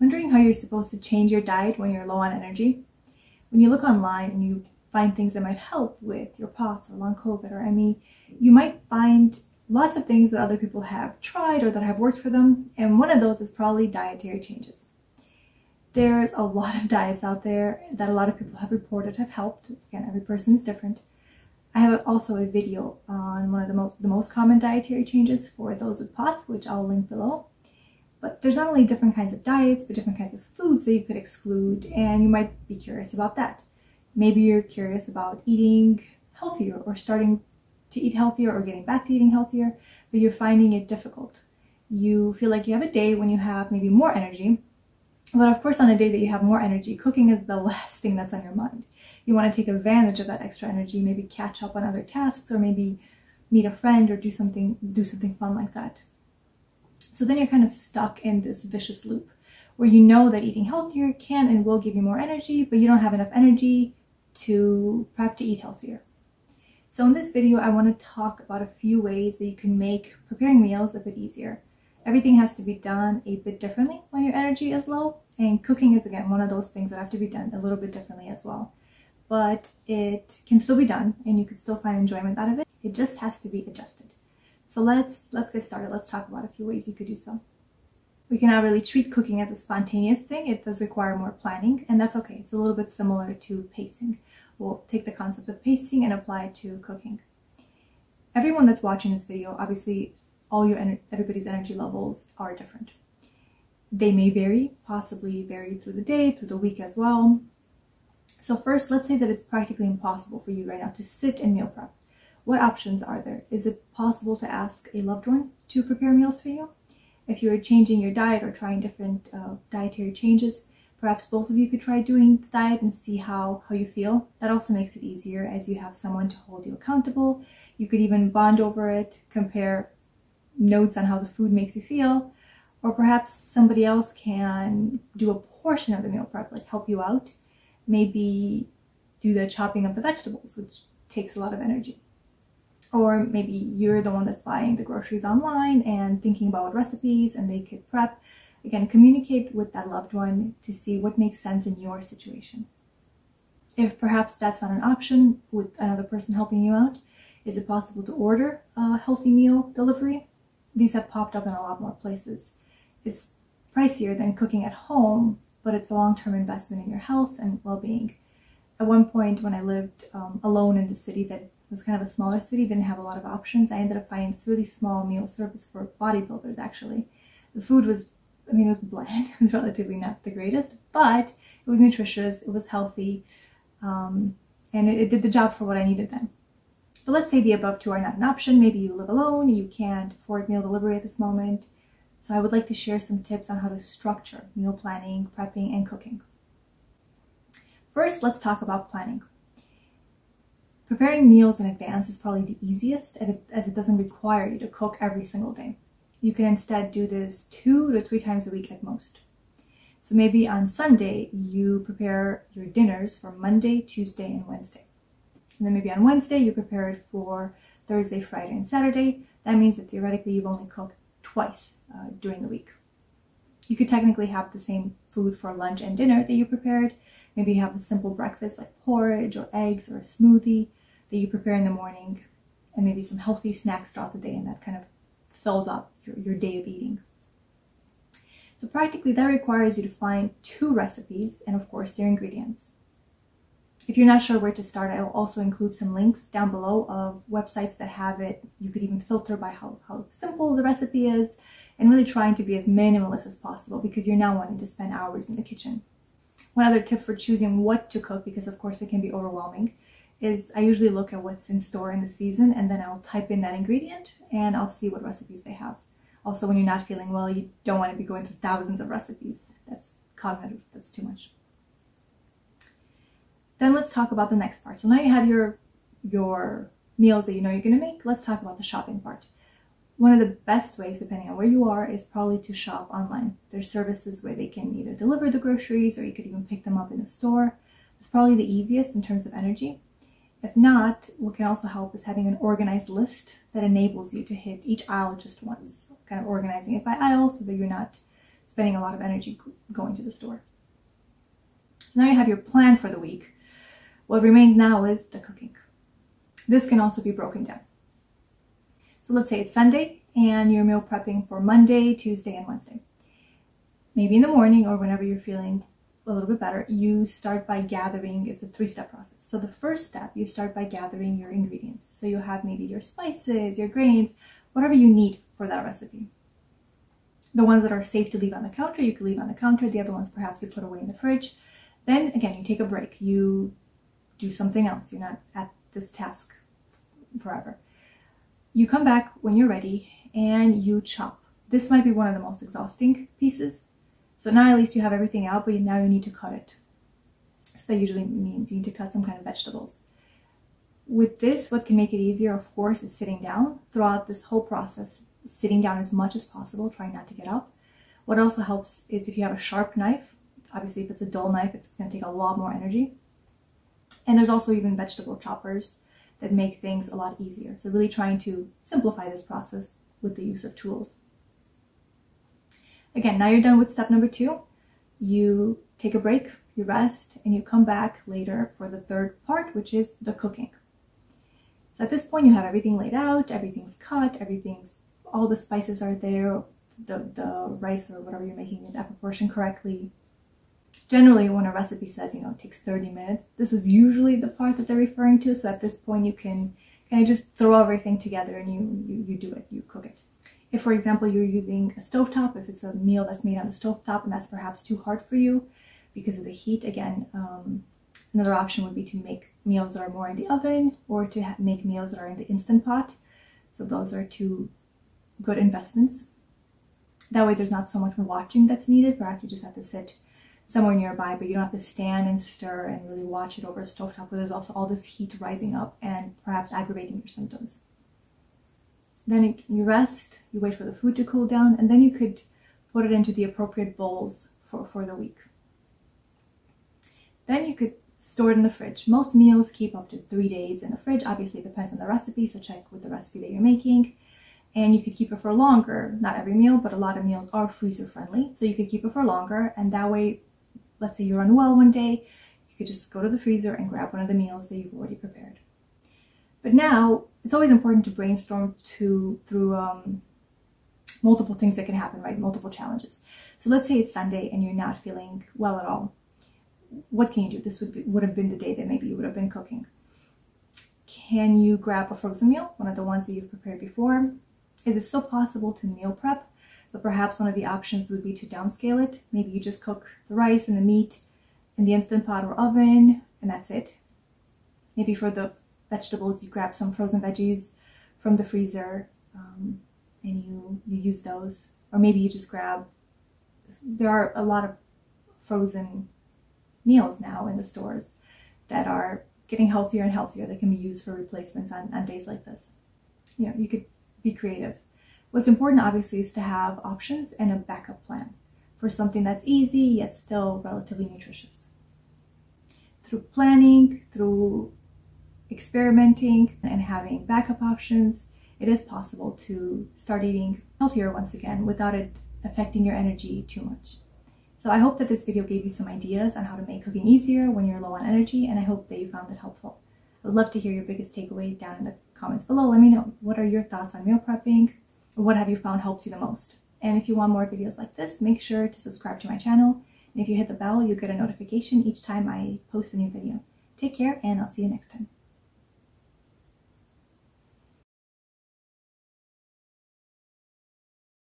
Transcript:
Wondering how you're supposed to change your diet when you're low on energy? When you look online and you find things that might help with your POTS or long COVID or ME, you might find lots of things that other people have tried or that have worked for them, and one of those is probably dietary changes. There's a lot of diets out there that a lot of people have reported have helped. Again, every person is different. I have also a video on one of the most common dietary changes for those with POTS, which I'll link below. But there's not only different kinds of diets, but different kinds of foods that you could exclude, and you might be curious about that. Maybe you're curious about eating healthier or starting to eat healthier or getting back to eating healthier, but you're finding it difficult. You feel like you have a day when you have maybe more energy, but of course on a day that you have more energy, cooking is the last thing that's on your mind. You want to take advantage of that extra energy, maybe catch up on other tasks, or maybe meet a friend or do something fun like that. So then you're kind of stuck in this vicious loop where you know that eating healthier can and will give you more energy, but you don't have enough energy to prep to eat healthier. So in this video, I want to talk about a few ways that you can make preparing meals a bit easier. Everything has to be done a bit differently when your energy is low, and cooking is again one of those things that have to be done a little bit differently as well. But it can still be done and you can still find enjoyment out of it. It just has to be adjusted. So let's get started. Let's talk about a few ways you could do so. We cannot really treat cooking as a spontaneous thing. It does require more planning, and that's okay. It's a little bit similar to pacing. We'll take the concept of pacing and apply it to cooking. Everyone that's watching this video, obviously everybody's energy levels are different. They may vary, possibly vary through the day, through the week as well. So first, let's say that it's practically impossible for you right now to sit and meal prep. What options are there? Is it possible to ask a loved one to prepare meals for you? If you're changing your diet or trying different dietary changes, perhaps both of you could try doing the diet and see how you feel. That also makes it easier as you have someone to hold you accountable. You could even bond over it, compare notes on how the food makes you feel, or perhaps somebody else can do a portion of the meal prep, like help you out. Maybe do the chopping of the vegetables, which takes a lot of energy. Or maybe you're the one that's buying the groceries online and thinking about recipes and they could prep. Again, communicate with that loved one to see what makes sense in your situation. If perhaps that's not an option with another person helping you out, is it possible to order a healthy meal delivery? These have popped up in a lot more places. It's pricier than cooking at home, but it's a long-term investment in your health and well-being. At one point when I lived alone in the city that was kind of a smaller city, didn't have a lot of options, I ended up finding this really small meal service for bodybuilders actually. The food was, it was bland, it was relatively not the greatest, but it was nutritious, it was healthy, and it did the job for what I needed then. But let's say the above two are not an option. Maybe you live alone, you can't afford meal delivery at this moment. So I would like to share some tips on how to structure meal planning, prepping, and cooking. First, let's talk about planning. Preparing meals in advance is probably the easiest as it doesn't require you to cook every single day. You can instead do this 2 to 3 times a week at most. So maybe on Sunday, you prepare your dinners for Monday, Tuesday, and Wednesday. And then maybe on Wednesday, you prepare it for Thursday, Friday, and Saturday. That means that theoretically you've only cooked twice during the week. You could technically have the same food for lunch and dinner that you prepared. Maybe you have a simple breakfast like porridge or eggs or a smoothie that you prepare in the morning, and maybe some healthy snacks throughout the day, and that kind of fills up your day of eating. So practically that requires you to find 2 recipes and of course their ingredients. If you're not sure where to start, I will also include some links down below of websites that have it. You could even filter by how simple the recipe is, and really trying to be as minimalist as possible because you're now wanting to spend hours in the kitchen. One other tip for choosing what to cook, because of course it can be overwhelming, is I usually look at what's in store in the season and then I'll type in that ingredient and I'll see what recipes they have. Also, when you're not feeling well, you don't want to be going through thousands of recipes. That's cognitive, that's too much. Then let's talk about the next part. So now you have your meals that you know you're going to make. Let's talk about the shopping part. One of the best ways, depending on where you are, is probably to shop online. There's services where they can either deliver the groceries or you could even pick them up in the store. It's probably the easiest in terms of energy. If not, what can also help is having an organized list that enables you to hit each aisle just once. So kind of organizing it by aisle so that you're not spending a lot of energy going to the store. So now you have your plan for the week. What remains now is the cooking. This can also be broken down. So let's say it's Sunday and you're meal prepping for Monday, Tuesday, and Wednesday. Maybe in the morning or whenever you're feeling a little bit better, you start by gathering. It's a 3-step process. So the first step, you start by gathering your ingredients. So you have maybe your spices, your grains, whatever you need for that recipe. The ones that are safe to leave on the counter, you can leave on the counter. The other ones perhaps you put away in the fridge. Then again, you take a break. You do something else. You're not at this task forever. You come back when you're ready and you chop. This might be one of the most exhausting pieces. So now at least you have everything out, but now you need to cut it. So that usually means you need to cut some kind of vegetables. With this, what can make it easier, of course, is sitting down throughout this whole process. Sitting down as much as possible, trying not to get up. What also helps is if you have a sharp knife. Obviously, if it's a dull knife, it's going to take a lot more energy. And there's also even vegetable choppers that make things a lot easier. So really trying to simplify this process with the use of tools. Again, now you're done with step number 2. You take a break, you rest, and you come back later for the third part, which is the cooking. So at this point, you have everything laid out, everything's cut, all the spices are there, the rice or whatever you're making is at proportion correctly. Generally, when a recipe says, it takes 30 minutes, this is usually the part that they're referring to. So at this point, you can kind of just throw everything together and you do it, you cook it. If, for example, you're using a stovetop, if it's a meal that's made on the stovetop and that's perhaps too hard for you because of the heat, again, another option would be to make meals that are more in the oven or to make meals that are in the Instant Pot. So those are 2 good investments. That way there's not so much watching that's needed. Perhaps you just have to sit somewhere nearby, but you don't have to stand and stir and really watch it over a stovetop where there's also all this heat rising up and perhaps aggravating your symptoms. Then you rest, you wait for the food to cool down, and then you could put it into the appropriate bowls for the week. Then you could store it in the fridge. Most meals keep up to 3 days in the fridge. Obviously, it depends on the recipe, so check with the recipe that you're making. And you could keep it for longer. Not every meal, but a lot of meals are freezer friendly. So you could keep it for longer, and that way, let's say you're unwell one day, you could just go to the freezer and grab one of the meals that you've already prepared. But now, it's always important to brainstorm through multiple things that can happen, right? Multiple challenges. So let's say it's Sunday and you're not feeling well at all. What can you do? This would have been the day that maybe you would have been cooking. Can you grab a frozen meal, one of the ones that you've prepared before? Is it still possible to meal prep? But perhaps one of the options would be to downscale it. Maybe you just cook the rice and the meat in the Instant Pot or oven, and that's it. Maybe for the vegetables, you grab some frozen veggies from the freezer and you use those. Or maybe you just there are a lot of frozen meals now in the stores that are getting healthier and healthier that can be used for replacements on days like this. You could be creative. What's important, obviously, is to have options and a backup plan for something that's easy yet still relatively nutritious. Through planning, through experimenting, and having backup options, it is possible to start eating healthier once again without it affecting your energy too much. So I hope that this video gave you some ideas on how to make cooking easier when you're low on energy, and I hope that you found it helpful. I would love to hear your biggest takeaway down in the comments below. Let me know, what are your thoughts on meal prepping? What have you found helps you the most? And if you want more videos like this, make sure to subscribe to my channel. And if you hit the bell, you'll get a notification each time I post a new video. Take care, and I'll see you next time.